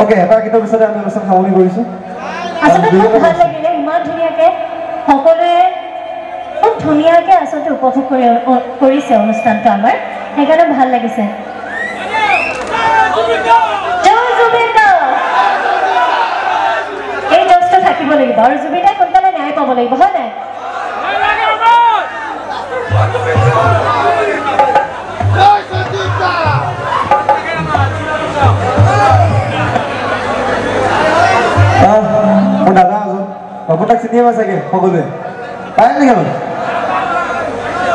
okay এটা কিতাপ পিছতে আমি অনুষ্ঠান সামৰণি কৰিছোঁ আচলতে খুব ভাল লাগিলে ইমান ধুনীয়াকৈ সকলোৱে খুব ধুনীয়াকৈ আচলতে উপভোগ কৰিছে অনুষ্ঠানটো আমাৰ সেইকাৰণে ভাল লাগিছে এই জজটো থাকিব লাগিব আৰু জুবিনে সোনকালে ন্যায় পাব লাগিব হয় নাই দাদা আপোনাক চিনি পাই চাগে সকলোৱে পায় নেকি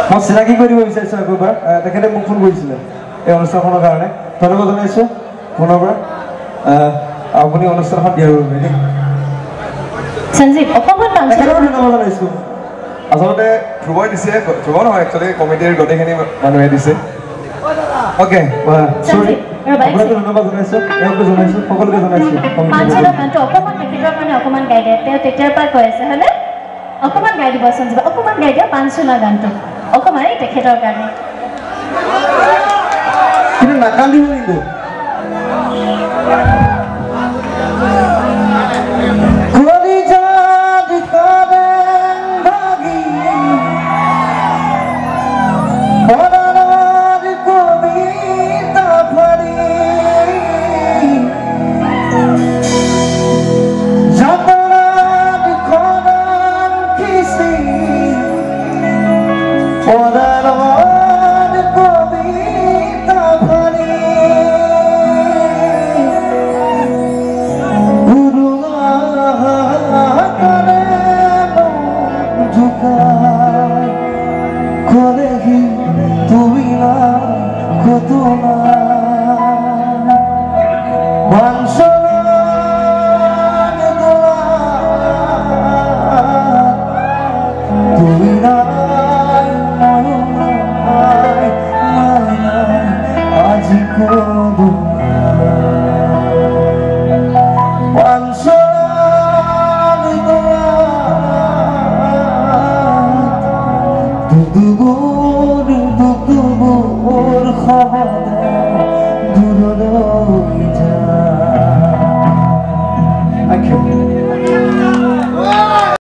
মই চিনাকি কৰিব বিচাৰিছোঁ আকৌবাৰ তেখেতে মোক ফোন কৰিছিলে এই অনুষ্ঠানখনৰ কাৰণে ধন্যবাদ জনাইছোঁ পুনৰ পৰা আপুনি অনুষ্ঠানখন দিয়াৰ বাবে দেই সঞ্জীৱ অকণমান তেখেতকো ধন্যবাদ জনাইছোঁ আচলতে ধ্ৰুৱই দিছে ধ্ৰুৱ নহয় একচুৱেলি কমিটিৰ গোটেইখিনি মানুহে দিছে অ'কে চৰি আপোনাকো ধন্যবাদ জনাইছোঁ এওঁকো জনাইছোঁ সকলোকে জনাইছোঁ পাঁচজনৰ গানটো অকণমান তেখেতৰ কাৰণে অকণমান গাই দিয়ে তেওঁ তেতিয়াৰ পৰা কৈ আছে হয়নে অকণমান গাই দিব সঞ্জীৱ অকণমান গাই দিয়া পাঁচজনৰ গানটো অকণমান এই তেখেতৰ কাৰণে কিন্তু নাকান্দিব কিন্তু দুবুৰ খবৰ